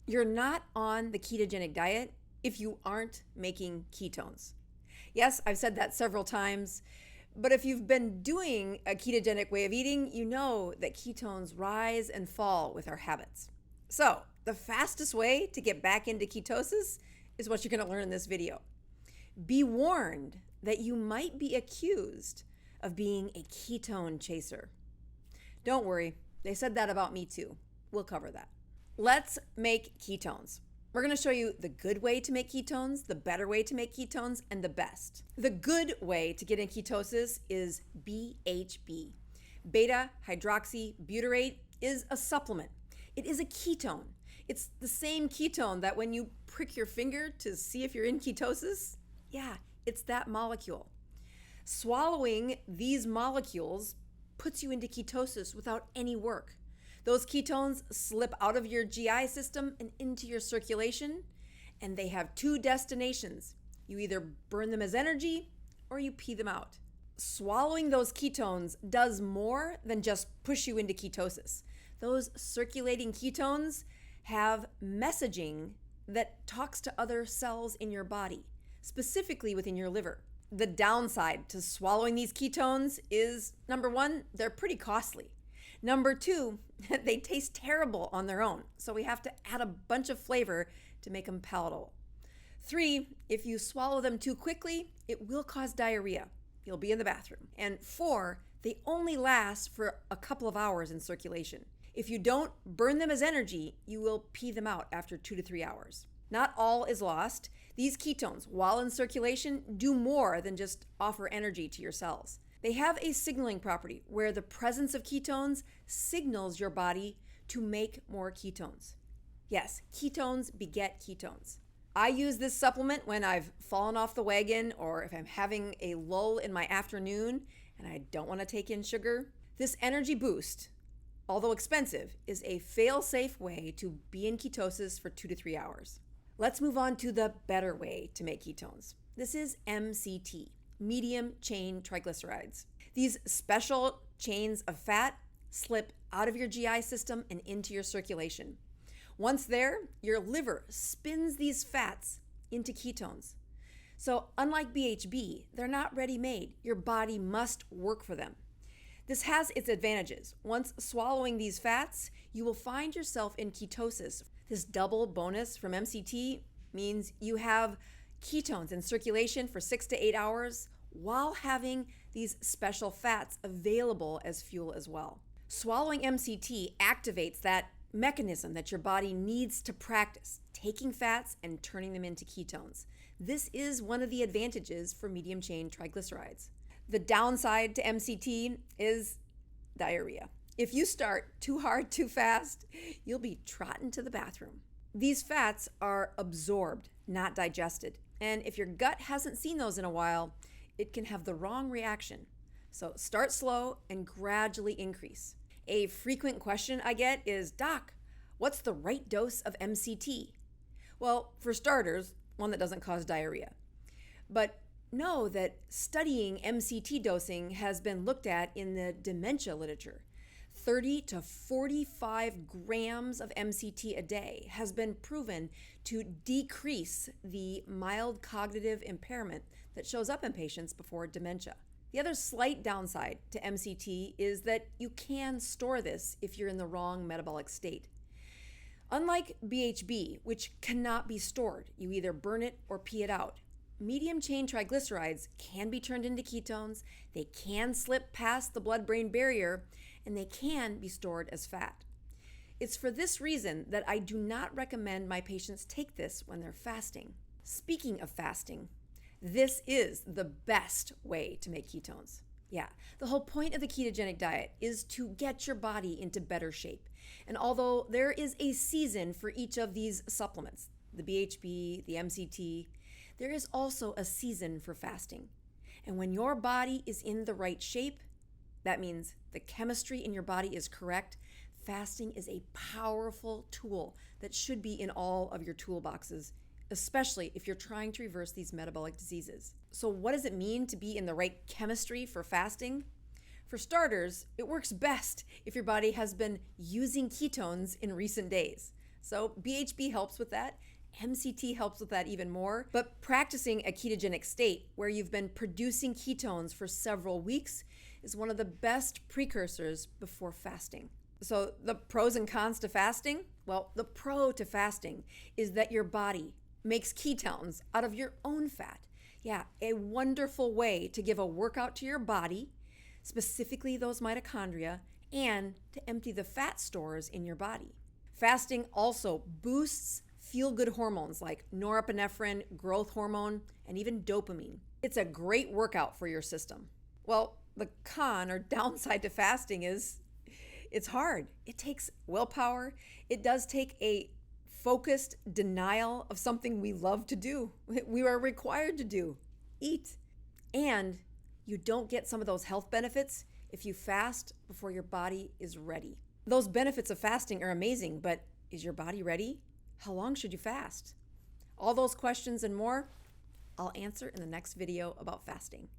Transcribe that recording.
You're not on the ketogenic diet if you aren't making ketones. Yes, I've said that several times, but if you've been doing a ketogenic way of eating, you know that ketones rise and fall with our habits. So, the fastest way to get back into ketosis is what you're going to learn in this video. Be warned that you might be accused of being a ketone chaser. Don't worry, they said that about me too. We'll cover that. Let's make ketones. We're going to show you the good way to make ketones, the better way to make ketones, and the best. The good way to get in ketosis is BHB. Beta hydroxybutyrate is a supplement. It is a ketone. It's the same ketone that when you prick your finger to see if you're in ketosis, yeah, it's that molecule. Swallowing these molecules puts you into ketosis without any work. Those ketones slip out of your GI system and into your circulation, and they have two destinations. You either burn them as energy or you pee them out. Swallowing those ketones does more than just push you into ketosis. Those circulating ketones have messaging that talks to other cells in your body, specifically within your liver. The downside to swallowing these ketones is, number one, they're pretty costly. Number two, they taste terrible on their own, so we have to add a bunch of flavor to make them palatable. Three, if you swallow them too quickly, it will cause diarrhea. You'll be in the bathroom. And four, they only last for a couple of hours in circulation. If you don't burn them as energy, you will pee them out after 2 to 3 hours. Not all is lost. These ketones, while in circulation, do more than just offer energy to your cells. They have a signaling property where the presence of ketones signals your body to make more ketones. Yes, ketones beget ketones. I use this supplement when I've fallen off the wagon or if I'm having a lull in my afternoon and I don't want to take in sugar. This energy boost, although expensive, is a fail-safe way to be in ketosis for 2 to 3 hours. Let's move on to the better way to make ketones. This is MCT. Medium chain triglycerides. These special chains of fat slip out of your GI system and into your circulation. Once there, your liver spins these fats into ketones. So unlike BHB, they're not ready-made. Your body must work for them. This has its advantages. Once swallowing these fats, you will find yourself in ketosis. This double bonus from MCT means you have ketones in circulation for 6 to 8 hours while having these special fats available as fuel as well. Swallowing MCT activates that mechanism that your body needs to practice, taking fats and turning them into ketones. This is one of the advantages for medium chain triglycerides. The downside to MCT is diarrhea. If you start too hard too fast, you'll be trotting to the bathroom. These fats are absorbed, not digested. And if your gut hasn't seen those in a while, it can have the wrong reaction. So start slow and gradually increase. A frequent question I get is, Doc, what's the right dose of MCT? Well, for starters, one that doesn't cause diarrhea. But know that studying MCT dosing has been looked at in the dementia literature. 30 to 45 grams of MCT a day has been proven to decrease the mild cognitive impairment that shows up in patients before dementia. The other slight downside to MCT is that you can store this if you're in the wrong metabolic state. Unlike BHB, which cannot be stored, you either burn it or pee it out. Medium chain triglycerides can be turned into ketones, they can slip past the blood-brain barrier, and they can be stored as fat. It's for this reason that I do not recommend my patients take this when they're fasting. Speaking of fasting, this is the best way to make ketones. Yeah, the whole point of the ketogenic diet is to get your body into better shape. And although there is a season for each of these supplements, the BHB, the MCT, there is also a season for fasting. And when your body is in the right shape, that means the chemistry in your body is correct, fasting is a powerful tool that should be in all of your toolboxes, especially if you're trying to reverse these metabolic diseases. So what does it mean to be in the right chemistry for fasting? For starters, it works best if your body has been using ketones in recent days. So BHB helps with that. MCT helps with that even more. But practicing a ketogenic state where you've been producing ketones for several weeks is one of the best precursors before fasting. So the pros and cons to fasting? Well, the pro to fasting is that your body makes ketones out of your own fat. Yeah, a wonderful way to give a workout to your body, specifically those mitochondria, and to empty the fat stores in your body. Fasting also boosts feel-good hormones like norepinephrine, growth hormone, and even dopamine. It's a great workout for your system. Well, the con or downside to fasting is it's hard. It takes willpower. It does take a focused denial of something we love to do. We are required to do, eat. And you don't get some of those health benefits if you fast before your body is ready. Those benefits of fasting are amazing, but is your body ready? How long should you fast? All those questions and more, I'll answer in the next video about fasting.